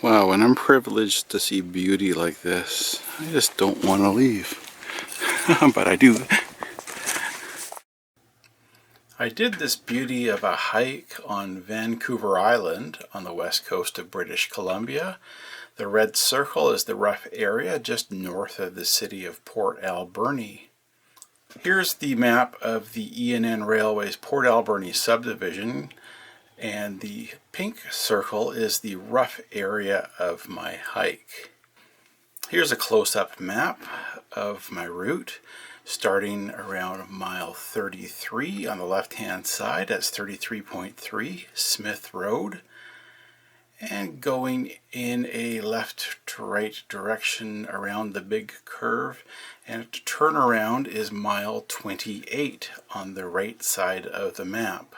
Wow, when I'm privileged to see beauty like this, I just don't want to leave. But I do. I did this beauty of a hike on Vancouver Island on the west coast of British Columbia. The red circle is the rough area just north of the city of Port Alberni. Here's the map of the E&N Railway's Port Alberni subdivision, and the pink circle is the rough area of my hike. Here's a close-up map of my route, starting around mile 33 on the left-hand side. That's 33.3 Smith Road, and going in a left to right direction around the big curve, and turnaround is mile 28 on the right side of the map.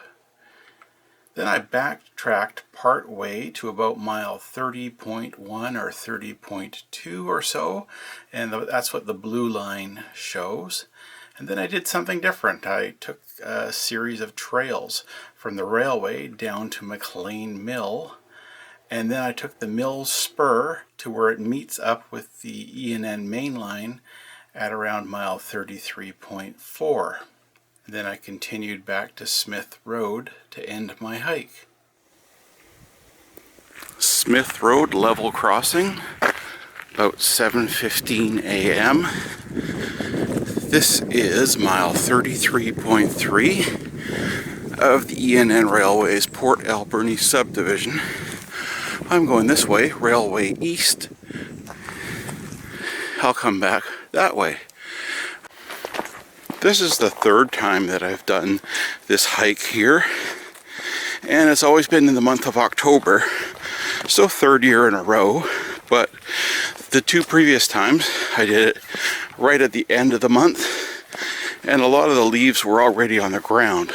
Then I backtracked part way to about mile 30.1 or 30.2 or so, and that's what the blue line shows. And then I did something different. I took a series of trails from the railway down to McLean Mill, and then I took the mill spur to where it meets up with the E&N mainline at around mile 33.4. Then I continued back to Smith Road to end my hike. Smith Road level crossing, about 7:15 a.m. This is mile 33.3 of the E&N Railway's Port Alberni subdivision. I'm going this way, railway east. I'll come back that way. This is the third time that I've done this hike here, and it's always been in the month of October, so third year in a row. But the two previous times I did it right at the end of the month, and a lot of the leaves were already on the ground.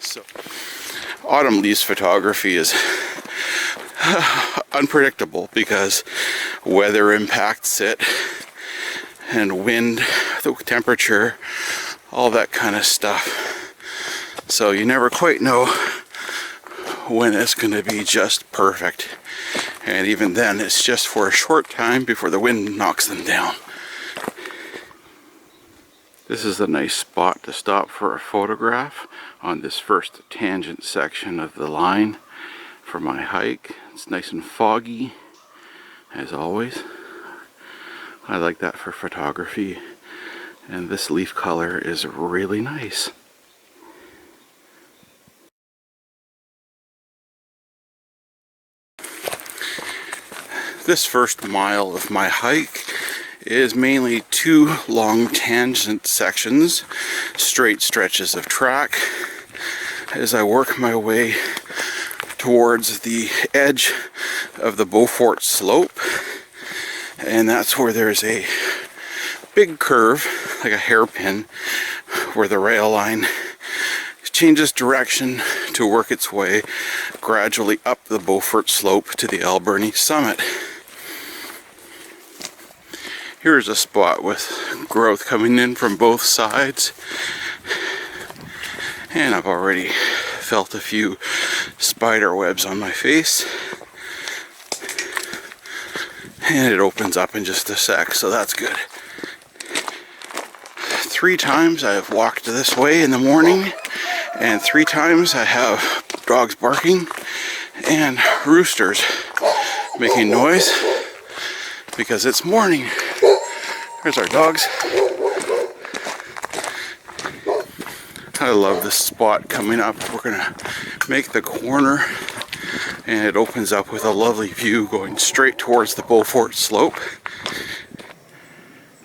So autumn leaves photography is unpredictable because weather impacts it, and wind, the temperature, all that kind of stuff. So you never quite know when it's going to be just perfect. And even then, it's just for a short time before the wind knocks them down. This is a nice spot to stop for a photograph on this first tangent section of the line for my hike. It's nice and foggy, as always. I like that for photography, and this leaf color is really nice. This first mile of my hike is mainly two long tangent sections, straight stretches of track, as I work my way towards the edge of the Beaufort slope. And that's where there's a big curve, like a hairpin, where the rail line changes direction to work its way gradually up the Beaufort slope to the Alberni summit. Here's a spot with growth coming in from both sides, and I've already felt a few spider webs on my face. And it opens up in just a sec, so that's good. 3 times I have walked this way in the morning, and 3 times I have dogs barking and roosters making noise because it's morning. There's our dogs. I love this spot coming up. We're gonna make the corner, and it opens up with a lovely view going straight towards the Beaufort slope.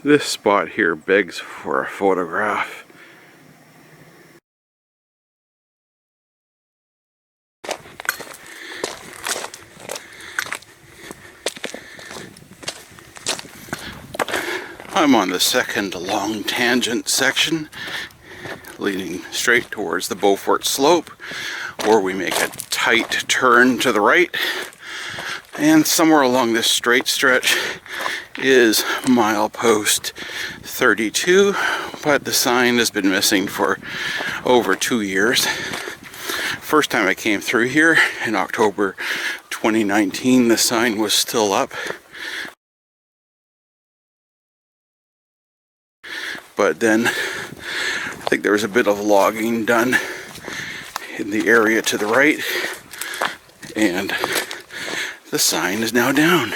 This spot here begs for a photograph. I'm on the second long tangent section, leading straight towards the Beaufort slope, where we make a tight turn to the right, and somewhere along this straight stretch is milepost 32, but the sign has been missing for over 2 years. First time I came through here in October 2019 the sign was still up, but then I think there was a bit of logging done in the area to the right, and the sign is now down.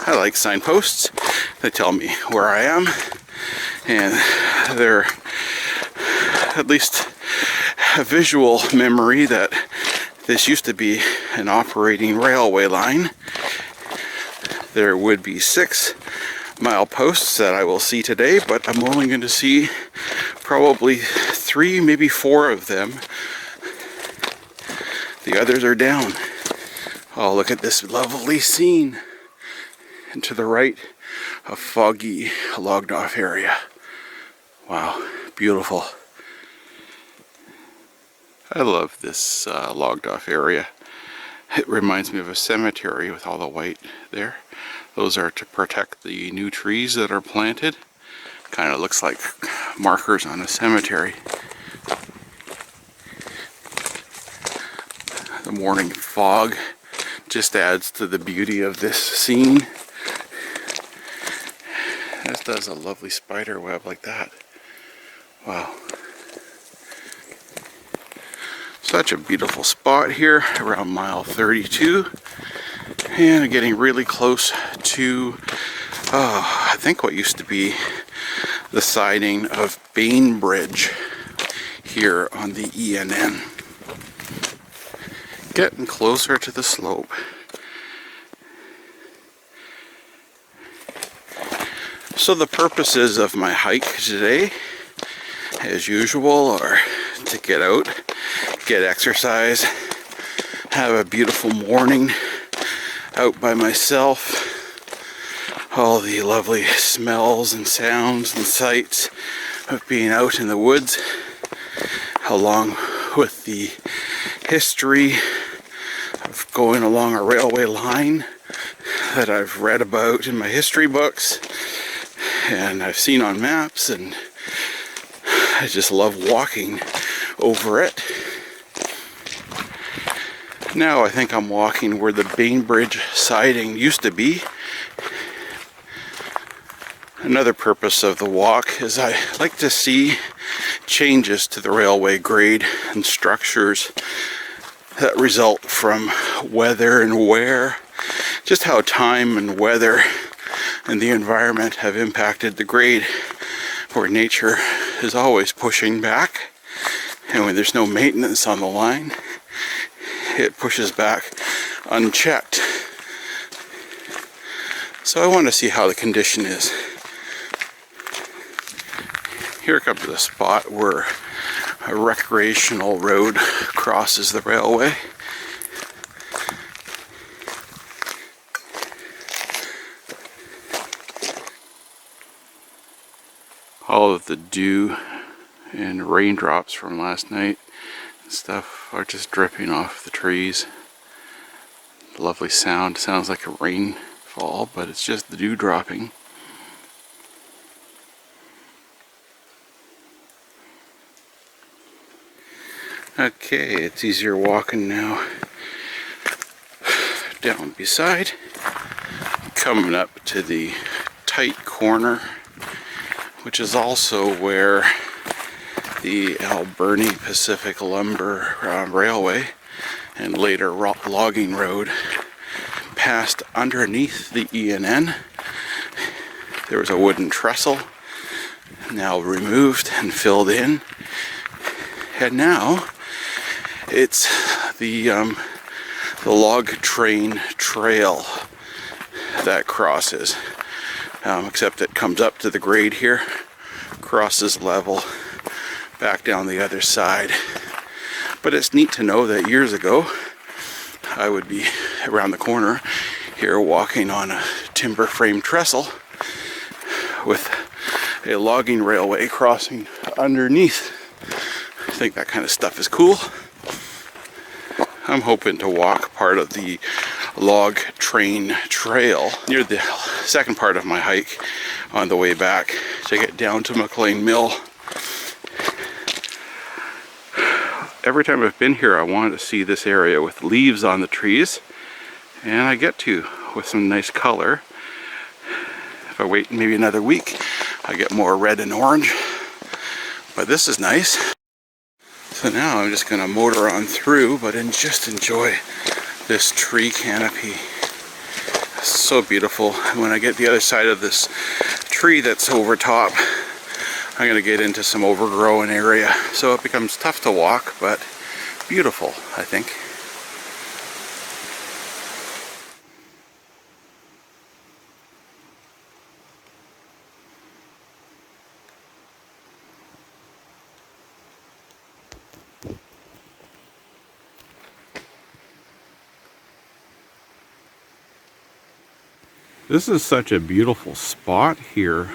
I like signposts. They tell me where I am, and they're at least a visual memory that this used to be an operating railway line. There would be 6 mileposts that I will see today, but I'm only going to see probably 3, maybe 4 of them. The others are down. Oh, look at this lovely scene. And to the right, a foggy, logged off area. Wow, beautiful. I love this logged off area. It reminds me of a cemetery with all the white there. Those are to protect the new trees that are planted. Kind of looks like markers on a cemetery. The morning fog just adds to the beauty of this scene. This does a lovely spider web like that. Wow. Such a beautiful spot here around mile 32, and getting really close to I think what used to be the siding of Bainbridge here on the E&N. Getting closer to the slope. So the purposes of my hike today, as usual, are to get out, get exercise, have a beautiful morning out by myself, all the lovely smells and sounds and sights of being out in the woods, along with the history of going along a railway line that I've read about in my history books and I've seen on maps, and I just love walking over it. Now I think I'm walking where the Bainbridge siding used to be. Another purpose of the walk is I like to see changes to the railway grade and structures that result from weather and wear, just how time and weather and the environment have impacted the grade, where nature is always pushing back, and when there's no maintenance on the line, it pushes back unchecked. So I want to see how the condition is. Here comes the spot where a recreational road crosses the railway. All of the dew and raindrops from last night and stuff are just dripping off the trees. Lovely sound. Sounds like a rainfall, but it's just the dew dropping. Okay, it's easier walking now. Down beside, coming up to the tight corner, which is also where the Alberni Pacific Lumber Railway and later logging road passed underneath the E&N. There was a wooden trestle, now removed and filled in, and now it's the log train trail that crosses, except it comes up to the grade here, crosses level, back down the other side. But it's neat to know that years ago I would be around the corner here walking on a timber frame trestle with a logging railway crossing underneath. I think that kind of stuff is cool. I'm hoping to walk part of the log train trail near the second part of my hike on the way back to get down to McLean Mill. every time I've been here I wanted to see this area with leaves on the trees, and I get to with some nice color. If I wait maybe another week I get more red and orange, but this is nice. So now I'm just going to motor on through, but just enjoy this tree canopy. It's so beautiful. When I get the other side of this tree that's over top, I'm going to get into some overgrown area, so it becomes tough to walk, but beautiful, I think. This is such a beautiful spot here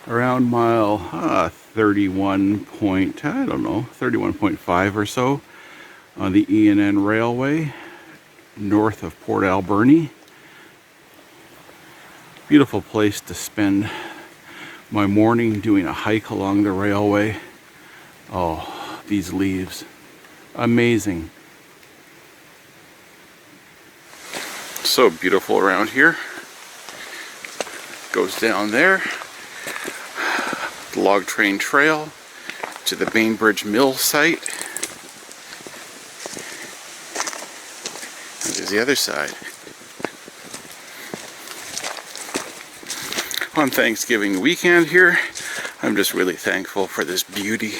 around mile 31.5 or so on the E&N Railway north of Port Alberni. Beautiful place to spend my morning doing a hike along the railway. Oh, these leaves, amazing. So beautiful around here. Goes down there, the log train trail to the Bainbridge Mill site. And there's the other side. On Thanksgiving weekend here, I'm just really thankful for this beauty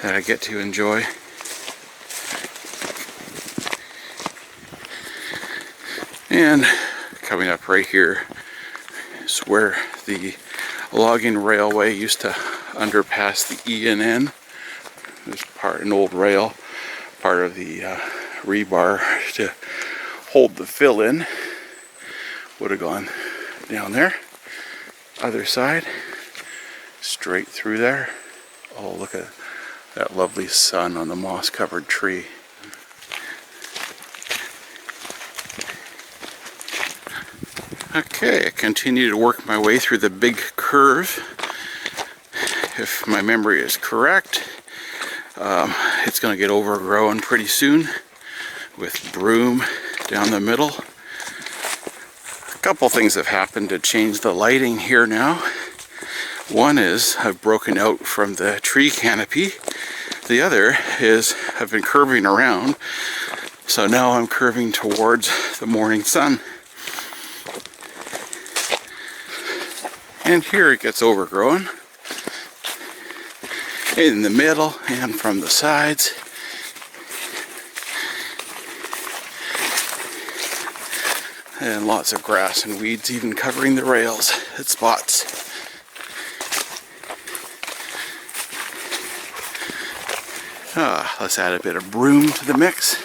that I get to enjoy. And coming up right here is where the logging railway used to underpass the E&N. There's an old rail, part of the rebar to hold the fill in. Would have gone down there. Other side, straight through there. Oh, look at that lovely sun on the moss-covered tree. Okay, I continue to work my way through the big curve. If my memory is correct, it's going to get overgrown pretty soon with broom down the middle. A couple things have happened to change the lighting here now. One is I've broken out from the tree canopy. The other is I've been curving around, so now I'm curving towards the morning sun. And here it gets overgrown in the middle and from the sides. And lots of grass and weeds even covering the rails at spots. Let's add a bit of broom to the mix.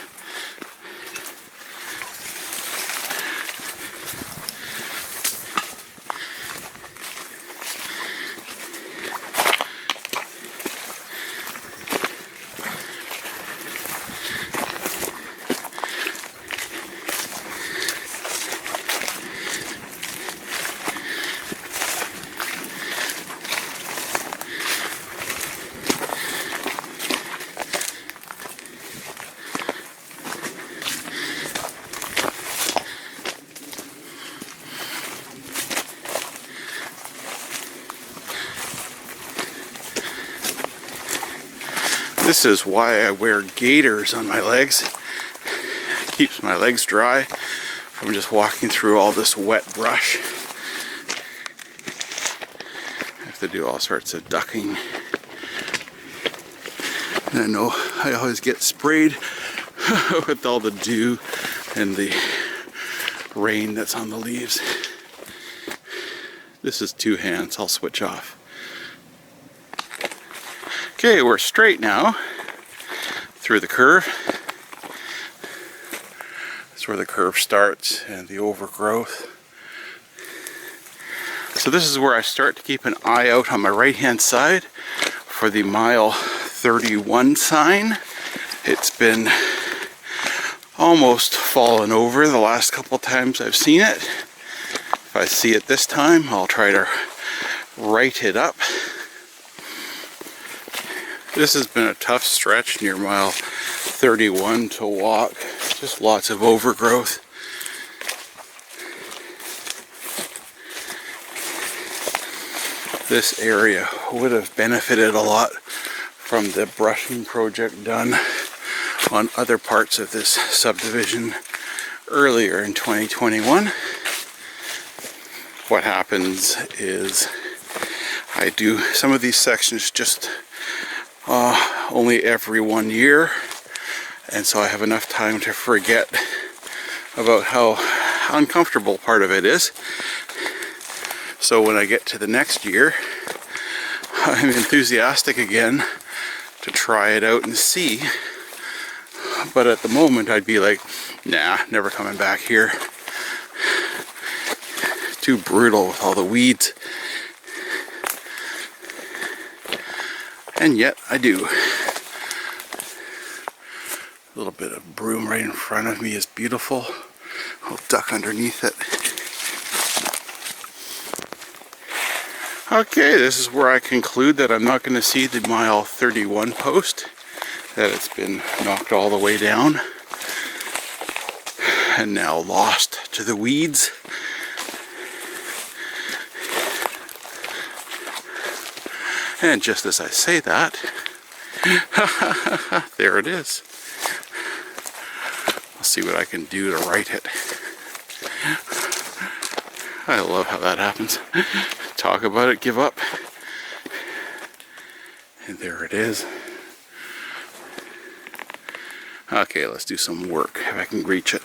This is why I wear gaiters on my legs. It keeps my legs dry from just walking through all this wet brush. I have to do all sorts of ducking. And I know I always get sprayed with all the dew and the rain that's on the leaves. This is two hands, I'll switch off. Okay, we're straight now through the curve. That's where the curve starts and the overgrowth. So this is where I start to keep an eye out on my right hand side for the mile 31 sign. It's been almost fallen over the last couple times I've seen it. If I see it this time, I'll try to right it up. This has been a tough stretch near mile 31 to walk. Just lots of overgrowth. This area would have benefited a lot from the brushing project done on other parts of this subdivision earlier in 2021. What happens is I do some of these sections just only every 1 year, and so I have enough time to forget about how uncomfortable part of it is. So when I get to the next year, I'm enthusiastic again to try it out and see. But at the moment I'd be like, nah, never coming back here. Too brutal with all the weeds. And yet I do. A little bit of broom right in front of me is beautiful. I'll duck underneath it. Okay, this is where I conclude that I'm not going to see the mile 31 post, that it's been knocked all the way down and now lost to the weeds. And just as I say that, there it is. I'll see what I can do to right it. I love how that happens. Talk about it, give up. And there it is. Okay, let's do some work if I can reach it.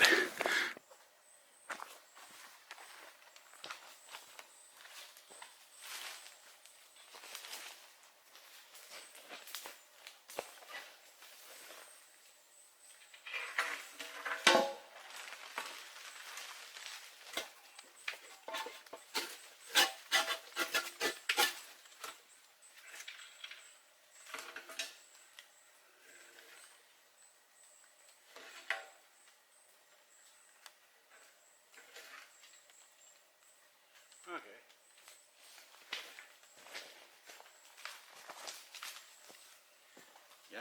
Okay. Yeah.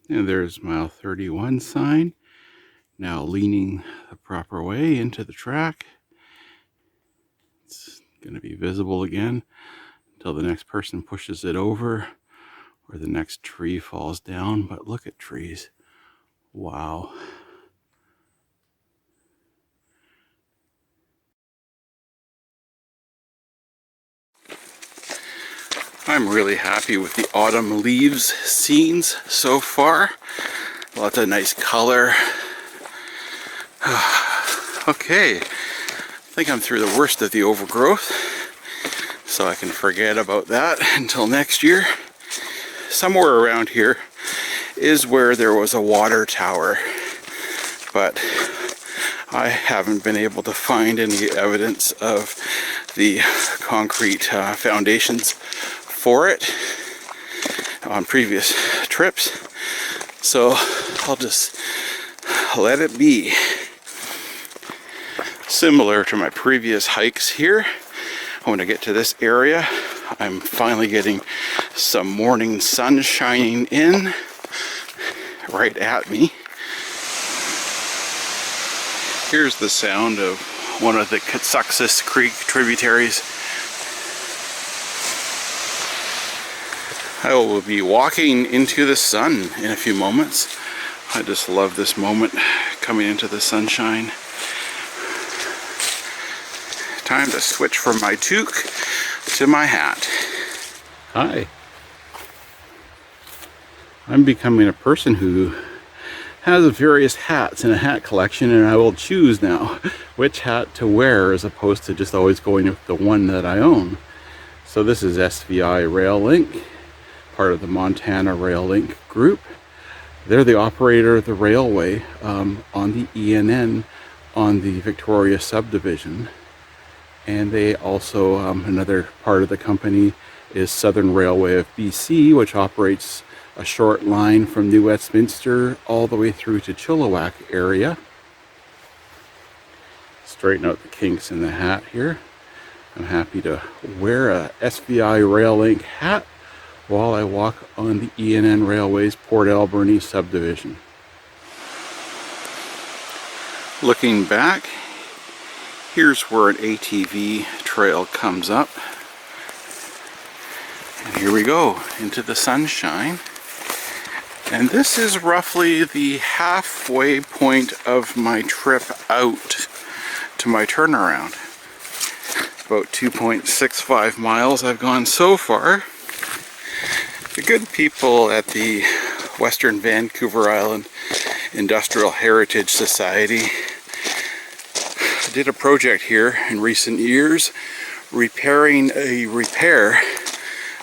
And there's mile 31 sign. Now leaning the proper way into the track. It's going to be visible again until the next person pushes it over or the next tree falls down. But look at trees. Wow. I'm really happy with the autumn leaves scenes so far. Lots of nice color. Okay, I think I'm through the worst of the overgrowth, so I can forget about that until next year. Somewhere around here is where there was a water tower, but I haven't been able to find any evidence of the concrete foundations for it on previous trips, so I'll just let it be. Similar to my previous hikes here, when I get to this area, I'm finally getting some morning sun shining in right at me. Here's the sound of one of the Catsuxis Creek tributaries. I will be walking into the sun in a few moments. I just love this moment coming into the sunshine. Time to switch from my toque to my hat. Hi. I'm becoming a person who has various hats in a hat collection, and I will choose now which hat to wear as opposed to just always going with the one that I own. So this is SVI Rail Link, part of the Montana Rail Link group. They're the operator of the railway on the E&N on the Victoria Subdivision. And they also, another part of the company is Southern Railway of BC, which operates a short line from New Westminster all the way through to Chilliwack area. straighten out the kinks in the hat here. I'm happy to wear a SVI Rail Link hat while I walk on the E&N Railway's Port Alberni subdivision. Looking back, here's where an ATV trail comes up. And here we go into the sunshine. And this is roughly the halfway point of my trip out to my turnaround. About 2.65 miles I've gone so far. The good people at the Western Vancouver Island Industrial Heritage Society did a project here in recent years repairing a repair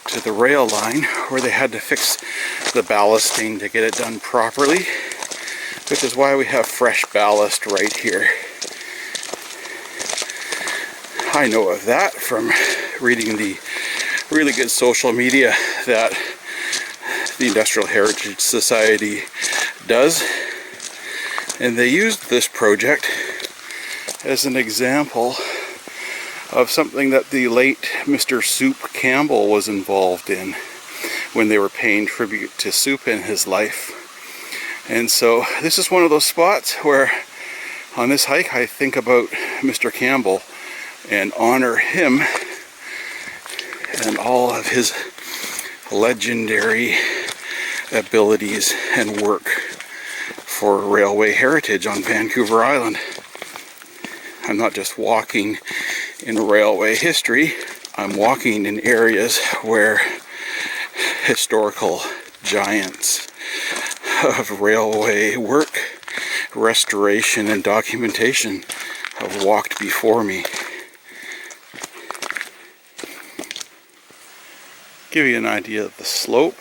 to the rail line where they had to fix the ballasting to get it done properly, which is why we have fresh ballast right here. I know of that from reading the really good social media that the Industrial Heritage Society does, and they used this project as an example of something that the late Mr. Soup Campbell was involved in when they were paying tribute to Soup in his life. And so this is one of those spots where on this hike I think about Mr. Campbell and honor him and all of his legendary abilities and work for railway heritage on Vancouver Island. I'm not just walking in railway history, I'm walking in areas where historical giants of railway work, restoration, and documentation have walked before me. Give you an idea of the slope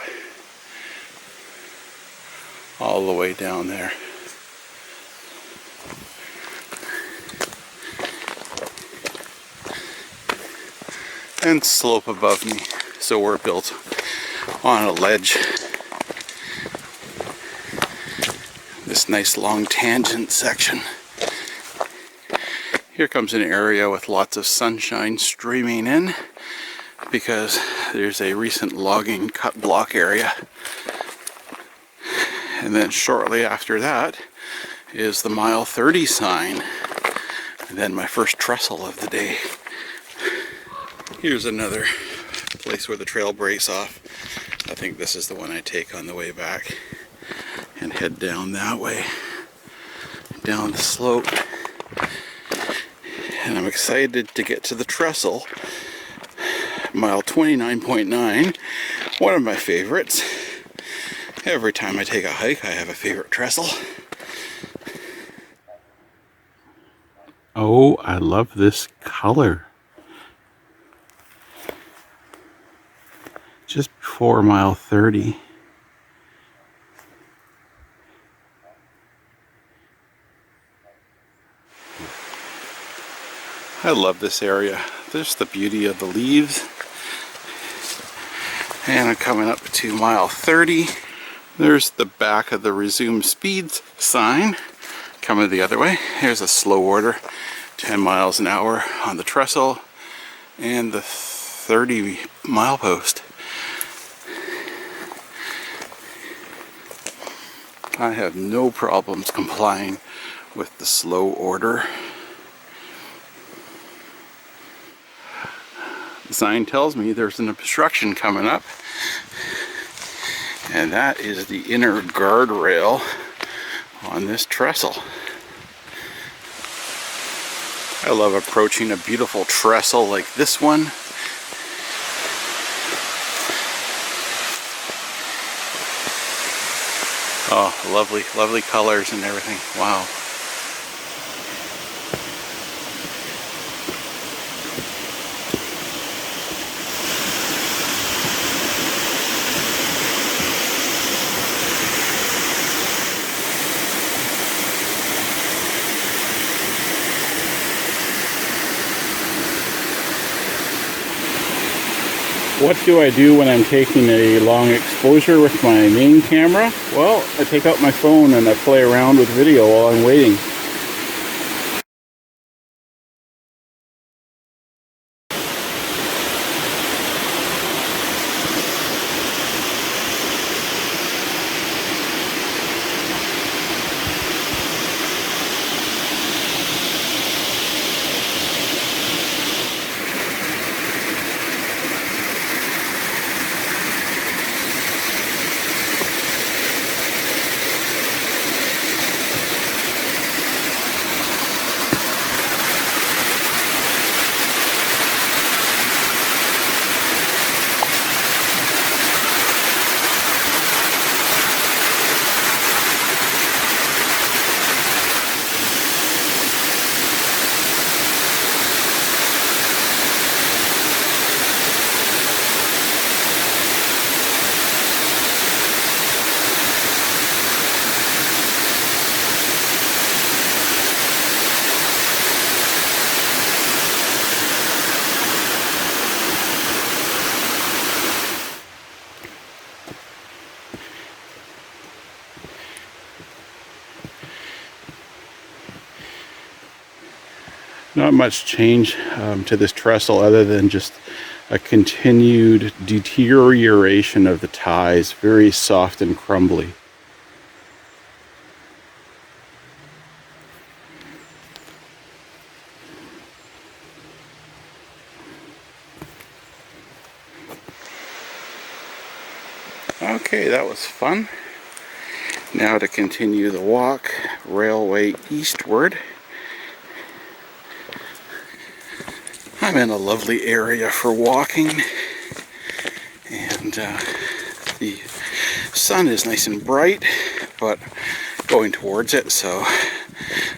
all the way down there. And slope above me, so we're built on a ledge. This nice long tangent section. Here comes an area with lots of sunshine streaming in because there's a recent logging cut block area. And then shortly after that is the mile 30 sign. And then my first trestle of the day. Here's another place where the trail breaks off. I think this is the one I take on the way back and head down that way, down the slope. And I'm excited to get to the trestle, mile 29.9, one of my favorites. Every time I take a hike, I have a favorite trestle. Oh, I love this color. Just before mile 30. I love this area. There's the beauty of the leaves. And I'm coming up to mile 30. There's the back of the resume speeds sign coming the other way. Here's a slow order, 10 miles an hour on the trestle and the 30 milepost. I have no problems complying with the slow order. The sign tells me there's an obstruction coming up, and that is the inner guardrail on this trestle. I love approaching a beautiful trestle like this one. Oh, lovely, lovely colors and everything. Wow. What do I do when I'm taking a long exposure with my main camera? Well, I take out my phone and I play around with video while I'm waiting. Not much change to this trestle other than just a continued deterioration of the ties, very soft and crumbly. Okay, that was fun. Now to continue the walk, railway eastward. I'm in a lovely area for walking, and the sun is nice and bright, but going towards it, so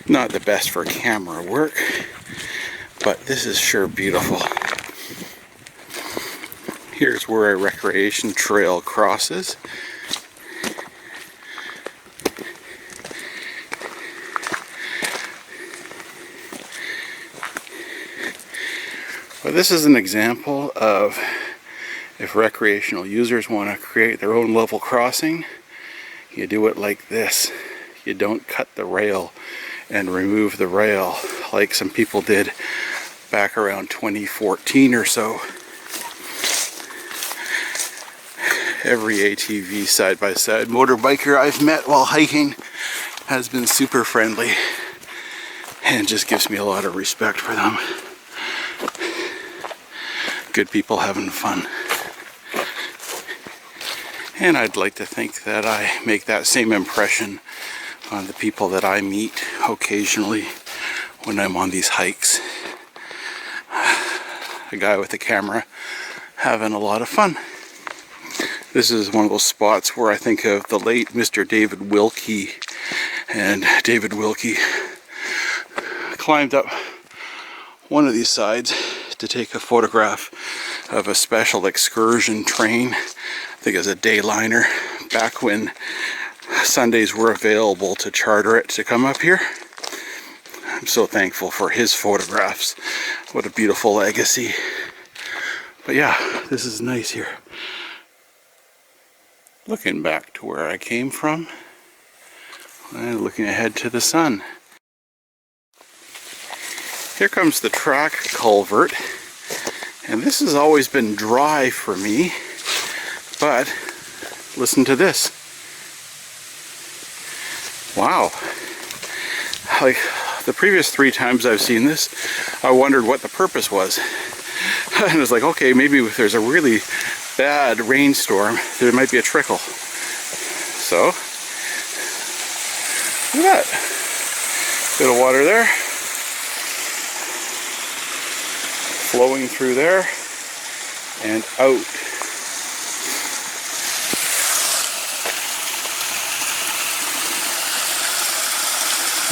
not the best for camera work, but this is sure beautiful. Here's where a recreation trail crosses. Well, this is an example of if recreational users want to create their own level crossing, you do it like this. You don't cut the rail and remove the rail like some people did back around 2014 or so. Every ATV side-by-side motorbiker I've met while hiking has been super friendly and just gives me a lot of respect for them. Good people having fun. And I'd like to think that I make that same impression on the people that I meet occasionally when I'm on these hikes. A guy with a camera having a lot of fun. This is one of those spots where I think of the late Mr. David Wilkie. And David Wilkie climbed up one of these sides to take a photograph of a special excursion train. I think it was a dayliner back when Sundays were available to charter it to come up here. I'm so thankful for his photographs. What a beautiful legacy. But yeah, this is nice here. Looking back to where I came from and looking ahead to the sun. Here comes the track culvert, and this has always been dry for me, but listen to this. Wow. Like the previous 3 times I've seen this, I wondered what the purpose was. And it's like, okay, maybe if there's a really bad rainstorm, there might be a trickle. So, look at that. Bit of water there. Flowing through there and out.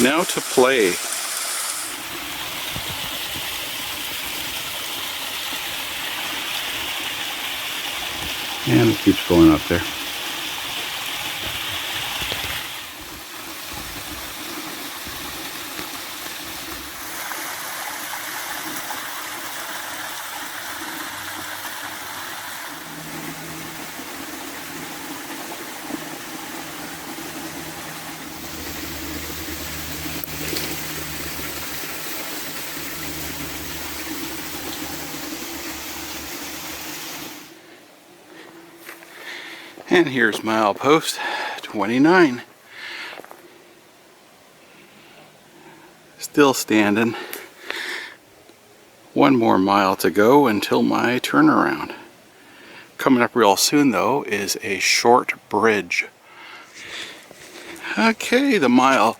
Now to play. And it keeps going up there. And here's milepost 29. Still standing. 1 more mile to go until my turnaround. Coming up real soon though is a short bridge. Okay, the mile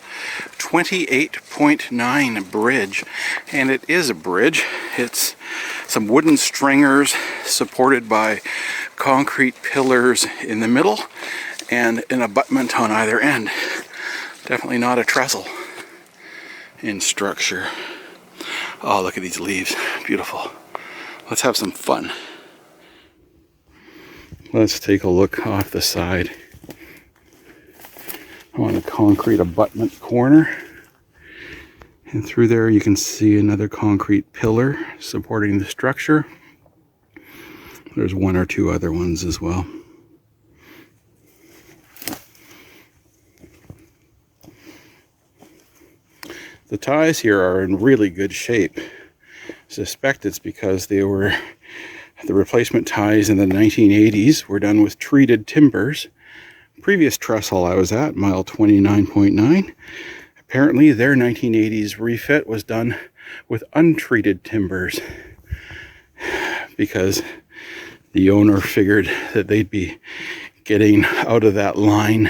28.9 bridge, and it is a bridge. It's some wooden stringers supported by concrete pillars in the middle and an abutment on either end. Definitely not a trestle in structure. Oh, look at these leaves. Beautiful. Let's have some fun. Let's take a look off the side. I'm on a concrete abutment corner. And through there you can see another concrete pillar supporting the structure. There's 1 or 2 other ones as well. The The ties here are in really good shape. I suspect it's because the replacement ties in the 1980s were done with treated timbers. Previous trestle I was at, mile 29.9, apparently their 1980s refit was done with untreated timbers because the owner figured that they'd be getting out of that line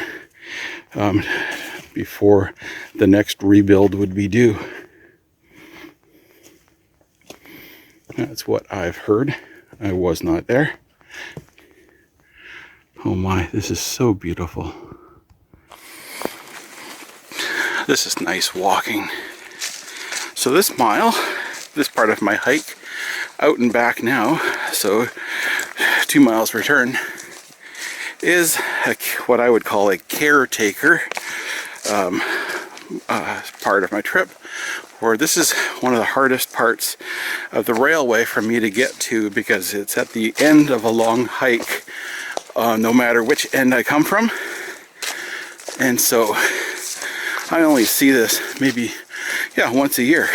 before the next rebuild would be due. That's what I've heard. I was not there. Oh my, this is so beautiful. This is nice walking. So this mile, this part of my hike, out and back now, so 2 miles return, is what I would call a caretaker part of my trip, where this is one of the hardest parts of the railway for me to get to because it's at the end of a long hike, no matter which end I come from. And so I only see this maybe, once a year.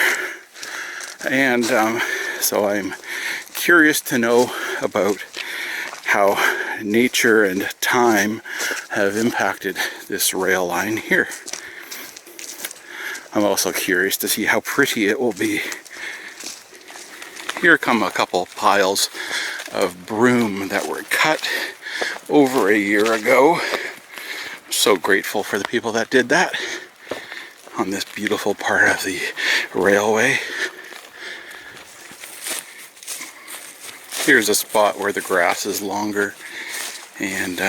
And so I'm curious to know about how nature and time have impacted this rail line here. I'm also curious to see how pretty it will be. Here come a couple piles of broom that were cut over a year ago. I'm so grateful for the people that did that on this beautiful part of the railway. Here's a spot where the grass is longer and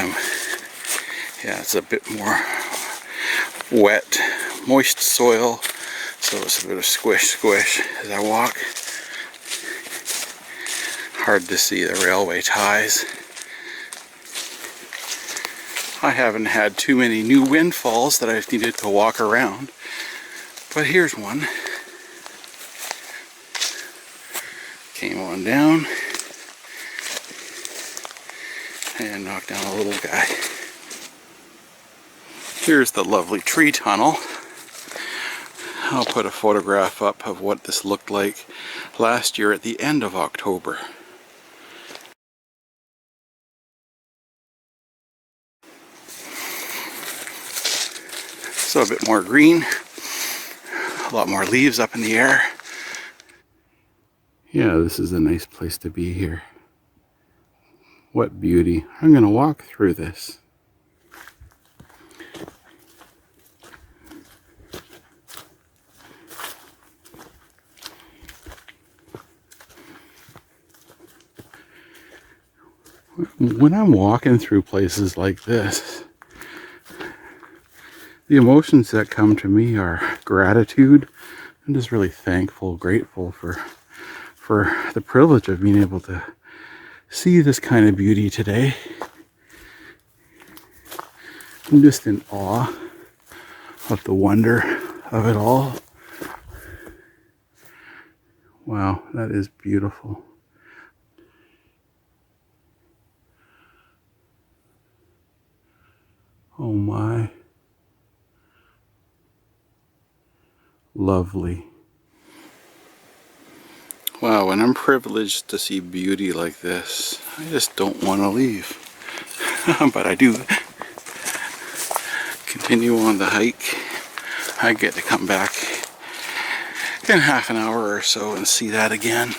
it's a bit more wet, moist soil, so it's a bit of squish as I walk. Hard to see the railway ties. I haven't had too many new windfalls that I've needed to walk around, but here's one. Came on down and knocked down a little guy. Here's the lovely tree tunnel. I'll put a photograph up of what this looked like last year at the end of October. So a bit more green, a lot more leaves up in the air. Yeah, this is a nice place to be here. What beauty. I'm going to walk through this. When I'm walking through places like this, the emotions that come to me are gratitude. I'm just really thankful, grateful for the privilege of being able to see this kind of beauty today. I'm just in awe of the wonder of it all. Wow, that is beautiful. Oh my. Lovely. Wow, when I'm privileged to see beauty like this, I just don't want to leave. But I do. Continue on the hike. I get to come back in half an hour or so and see that again.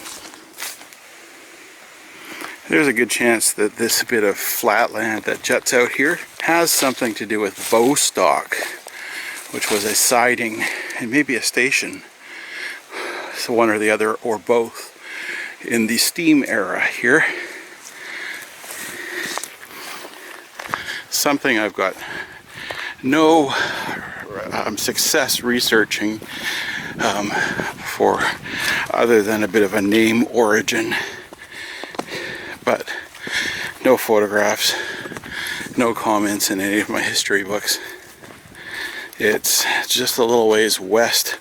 There's a good chance that this bit of flatland that juts out here has something to do with Beaufort, which was a siding and maybe a station. So one or the other or both in the steam era here. Something I've got no success researching for other than a bit of a name origin, but no photographs, no comments in any of my history books. It's just a little ways west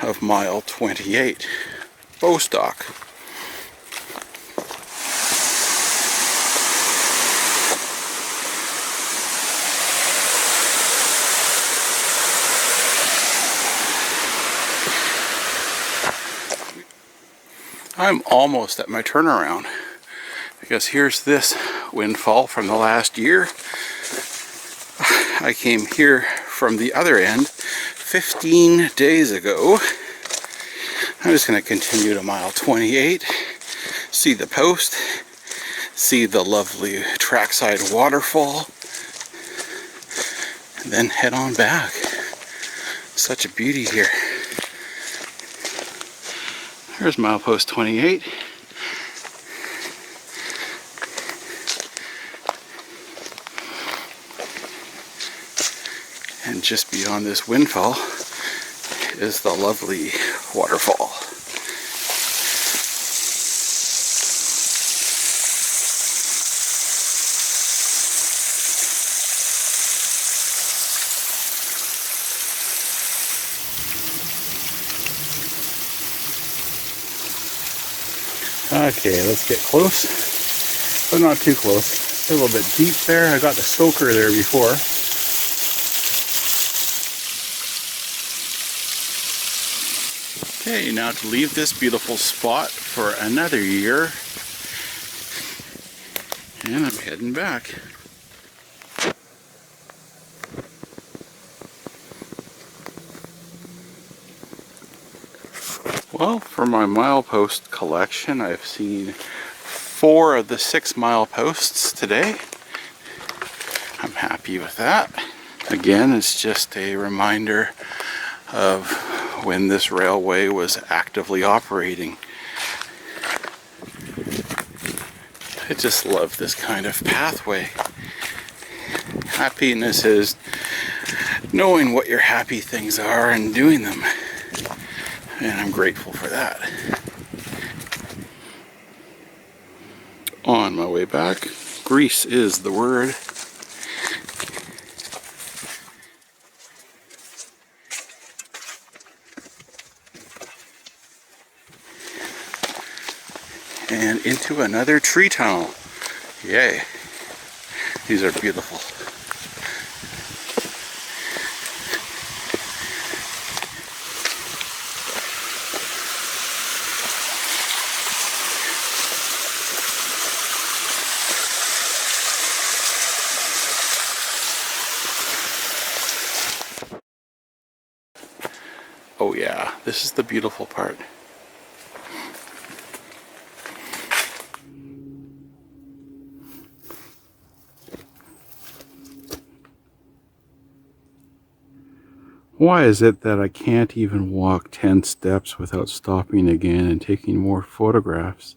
of mile 28, Beaufort. I'm almost at my turnaround because here's this windfall from the last year. I came here from the other end 15 days ago. I'm just going to continue to mile 28, see the post, see the lovely trackside waterfall, and then head on back. Such a beauty here. There's milepost 28. And just beyond this windfall is the lovely waterfall. Okay, let's get close, but not too close. A little bit deep there. I got the soaker there before. Okay, now to leave this beautiful spot for another year, and I'm heading back. Well, for my milepost collection, I've seen 4 of the 6 mileposts today. I'm happy with that. Again, it's just a reminder of when this railway was actively operating. I just love this kind of pathway. Happiness is knowing what your happy things are and doing them. And I'm grateful for that. On my way back, grease is the word. And into another tree tunnel. Yay. These are beautiful. Oh yeah, this is the beautiful part. Why is it that I can't even walk 10 steps without stopping again and taking more photographs?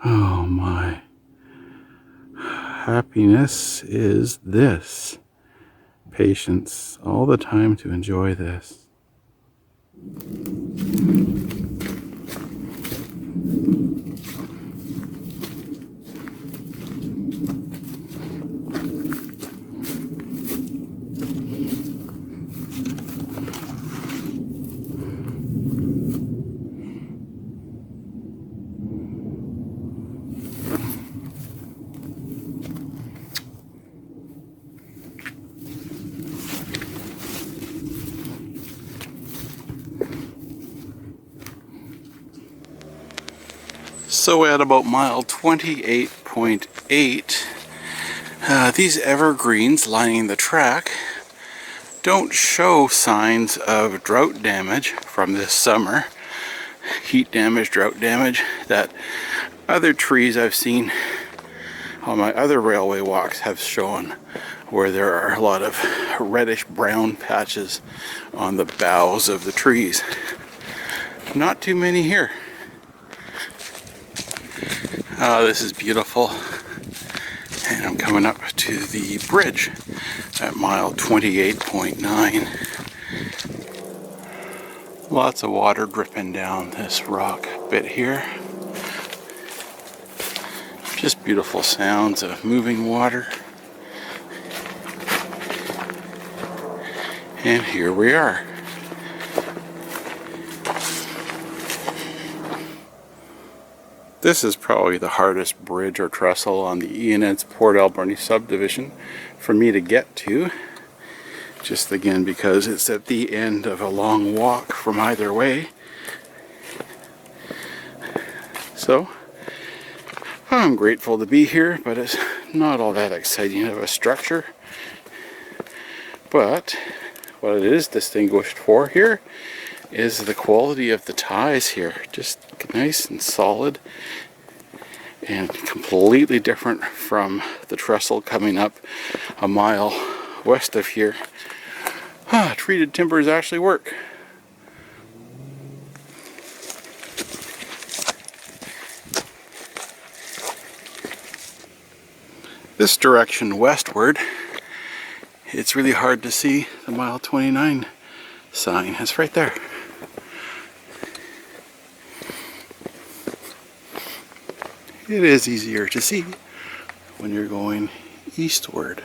Oh my. Happiness is this. Patience all the time to enjoy this. So at about mile 28.8, these evergreens lining the track don't show signs of drought damage from this summer. Heat damage, drought damage that other trees I've seen on my other railway walks have shown, where there are a lot of reddish brown patches on the boughs of the trees. Not too many here. Oh, this is beautiful. And I'm coming up to the bridge at mile 28.9. Lots of water dripping down this rock bit here. Just beautiful sounds of moving water. And here we are. This is probably the hardest bridge or trestle on the E&N's Port Alberni subdivision for me to get to. Just again because it's at the end of a long walk from either way. So I'm grateful to be here, but it's not all that exciting of a structure. But what it is distinguished for here is the quality of the ties here. Just nice and solid and completely different from the trestle coming up a mile west of here. Treated timbers actually work. This direction westward, it's really hard to see the mile 29 sign. It's right there. It is easier to see when you're going eastward.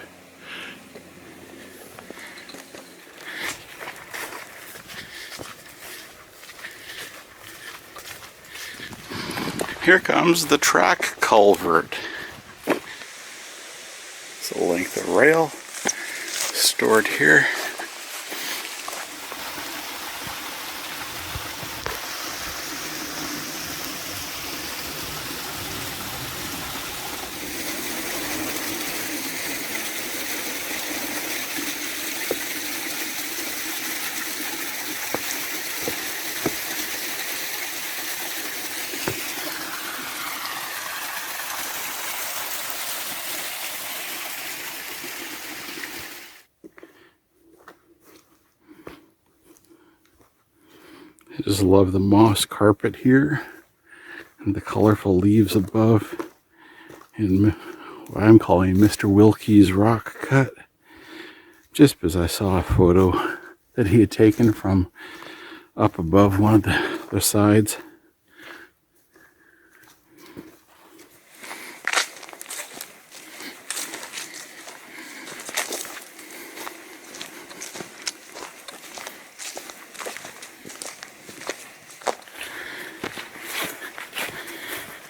Here comes the track culvert. It's a length of rail stored here. I just love the moss carpet here and the colorful leaves above and what I'm calling Mr. Wilkie's rock cut. Just because I saw a photo that he had taken from up above one of the sides.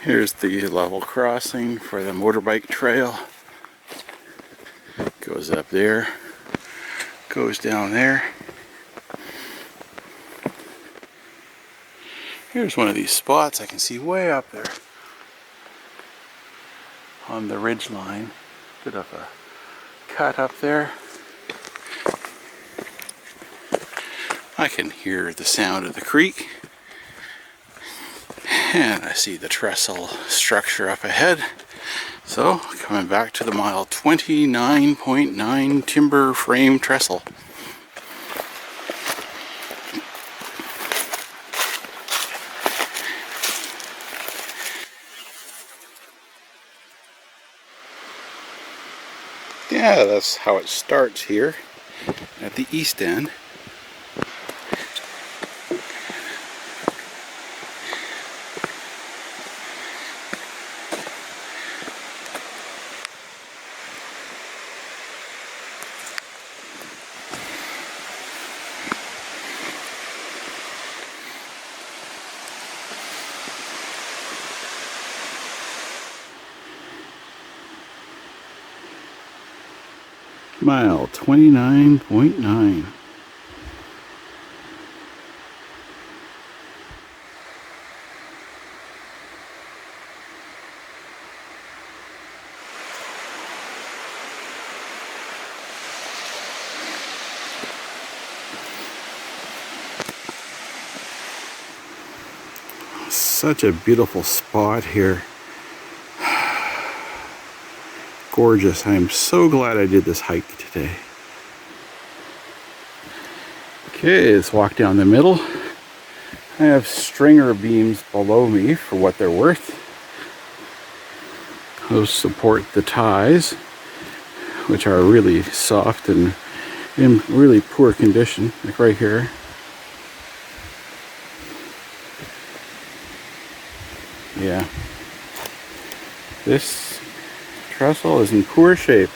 Here's the level crossing for the motorbike trail. Goes up there, goes down there. Here's one of these spots I can see way up there on the ridge line. Bit of a cut up there. I can hear the sound of the creek. And I see the trestle structure up ahead. So, coming back to the mile 29.9 timber frame trestle. Yeah, that's how it starts here at the east end. Mile 29.9. Such a beautiful spot here. Gorgeous. I am so glad I did this hike today. Okay, let's walk down the middle. I have stringer beams below me for what they're worth. Those support the ties, which are really soft and in really poor condition, like right here. Yeah. This trestle is in poor shape.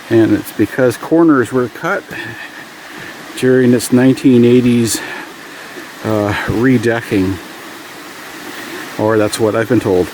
And it's because corners were cut during its 1980s redecking. Or that's what I've been told.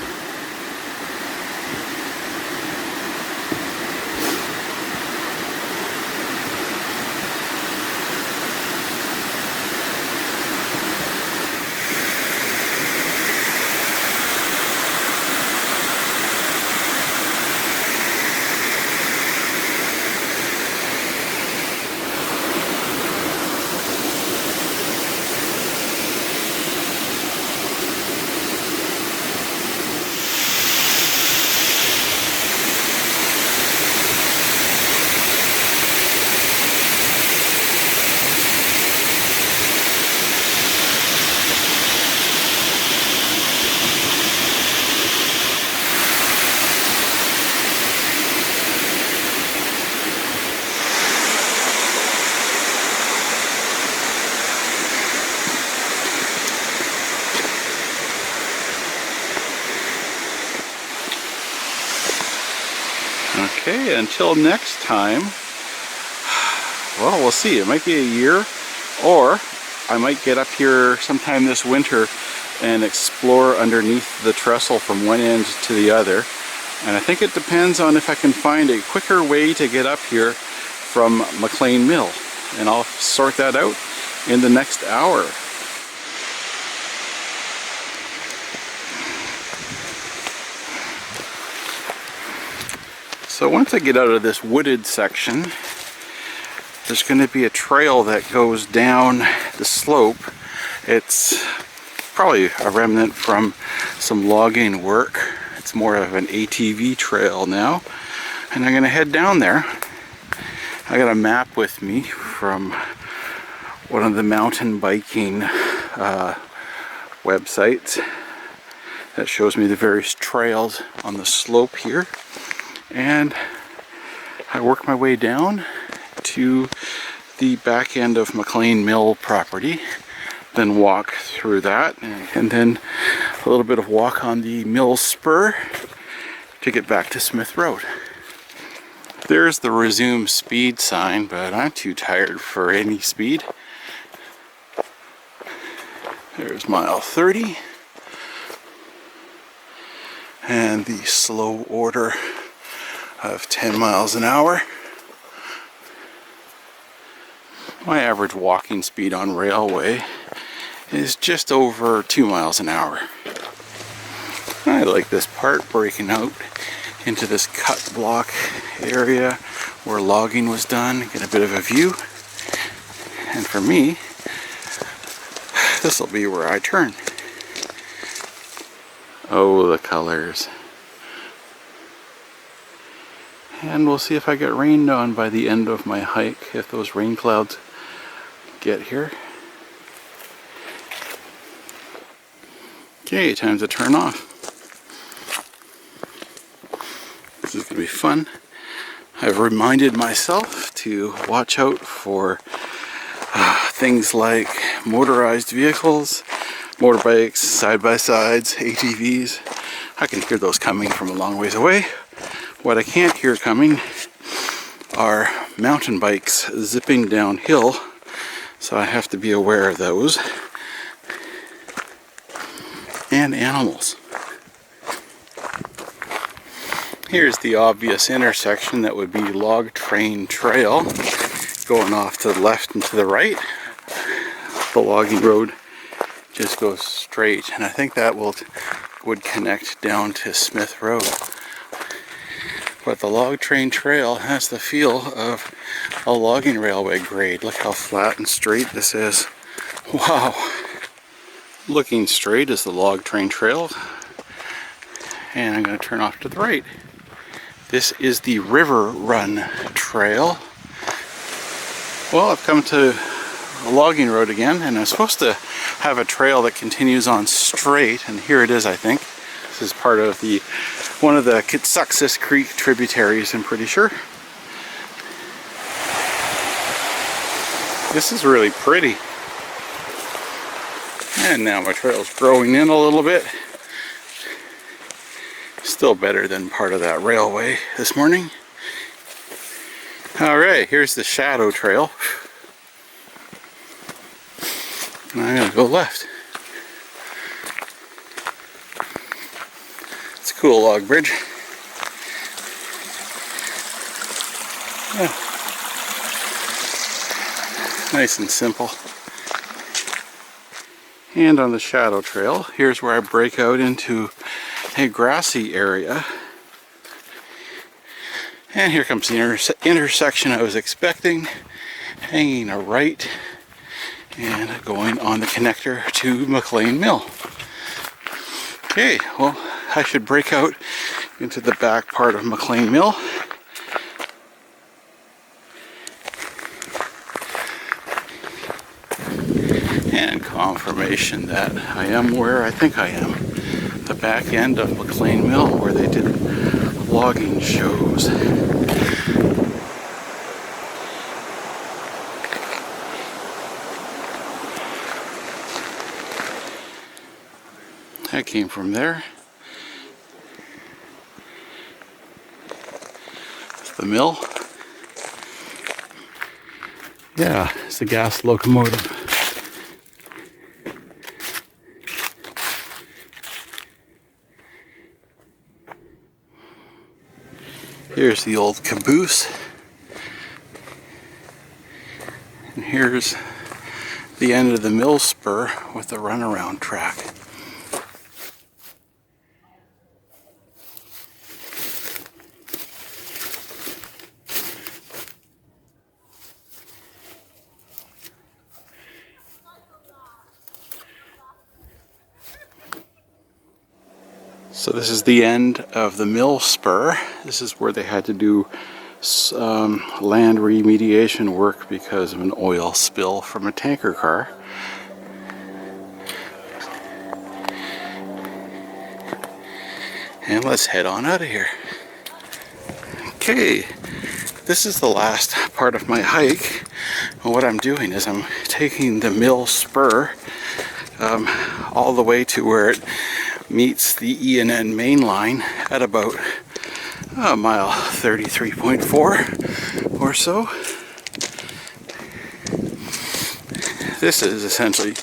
Okay, until next time, well, we'll see. It might be a year, or I might get up here sometime this winter and explore underneath the trestle from one end to the other. And I think it depends on if I can find a quicker way to get up here from McLean Mill. And I'll sort that out in the next hour. So once I get out of this wooded section, there's going to be a trail that goes down the slope. It's probably a remnant from some logging work. It's more of an ATV trail now. And I'm going to head down there. I got a map with me from one of the mountain biking websites that shows me the various trails on the slope here. And I work my way down to the back end of McLean Mill property, then walk through that, and then a little bit of walk on the mill spur to get back to Smith Road. There's the resume speed sign, but I'm too tired for any speed. There's mile 30 and the slow order of 10 miles an hour. My average walking speed on railway is just over 2 miles an hour. I like this part, breaking out into this cut block area where logging was done, get a bit of a view. And for me, this will be where I turn. Oh, the colors. And we'll see if I get rained on by the end of my hike, if those rain clouds get here. Okay, time to turn off. This is going to be fun. I've reminded myself to watch out for things like motorized vehicles, motorbikes, side-by-sides, ATVs. I can hear those coming from a long ways away. What I can't hear coming are mountain bikes zipping downhill, so I have to be aware of those. And animals. Here's the obvious intersection that would be log train trail going off to the left and to the right. The logging road just goes straight, and I think that would connect down to Smith Road. But the log train trail has the feel of a logging railway grade. Look how flat and straight this is. Wow. Looking straight is the log train trail. And I'm going to turn off to the right. This is the River Run Trail. Well, I've come to a logging road again, and I'm supposed to have a trail that continues on straight, and here it is, I think. This is part of one of the Kitsuxis Creek tributaries, I'm pretty sure. This is really pretty. And now my trail's growing in a little bit. Still better than part of that railway this morning. Alright, here's the shadow trail. And I'm going to go left. It's a cool log bridge. Yeah. Nice and simple. And on the shadow trail, here's where I break out into a grassy area. And here comes the intersection I was expecting, hanging a right and going on the connector to McLean Mill. Okay, well, I should break out into the back part of McLean Mill. And confirmation that I am where I think I am. The back end of McLean Mill, where they did logging shows. That came from there. the mill. Yeah, it's a gas locomotive. Here's the old caboose. And here's the end of the mill spur with the runaround track. So this is the end of the mill spur. This is where they had to do land remediation work because of an oil spill from a tanker car. And let's head on out of here. Okay, this is the last part of my hike. And what I'm doing is I'm taking the mill spur all the way to where it meets the E&N mainline at about mile 33.4 or so. This is essentially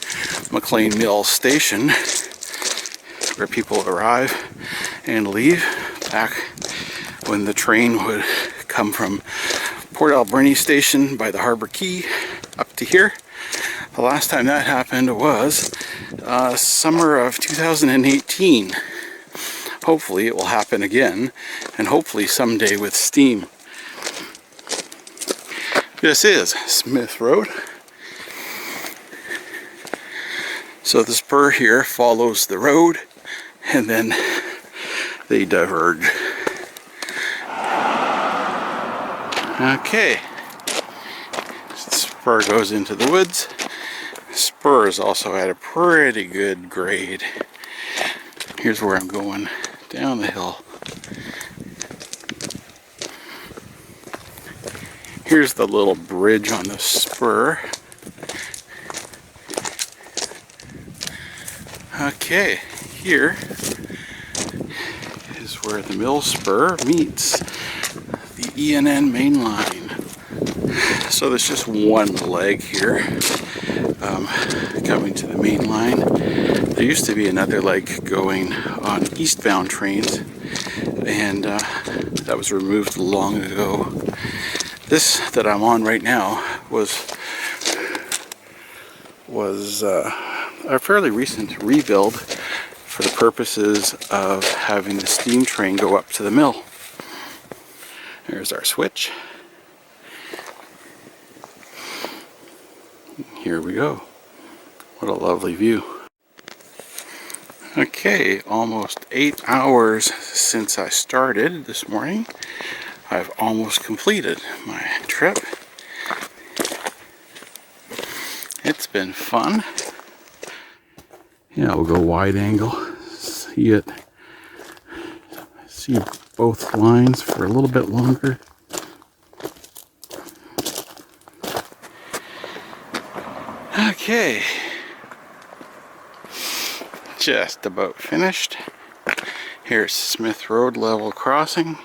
McLean Mill station, where people arrive and leave back when the train would come from Port Alberni station by the Harbour Quay up to here. The last time that happened was summer of 2018. Hopefully it will happen again, and hopefully someday with steam. This is Smith Road. So the spur here follows the road, and then they diverge. Okay. The spur goes into the woods. Spur is also at a pretty good grade. Here's where I'm going, down the hill. Here's the little bridge on the spur. Okay, here is where the mill spur meets the E&N main line. So there's just one leg here coming to the main line. There used to be another leg going on eastbound trains, and that was removed long ago. This that I'm on right now was a fairly recent rebuild for the purposes of having the steam train go up to the mill. There's our switch. Here we go. What a lovely view. Okay, almost 8 hours since I started this morning. I've almost completed my trip. It's been fun. Yeah, we'll go wide angle. See both lines for a little bit longer. Okay, just about finished. Here's Smith Road level crossing.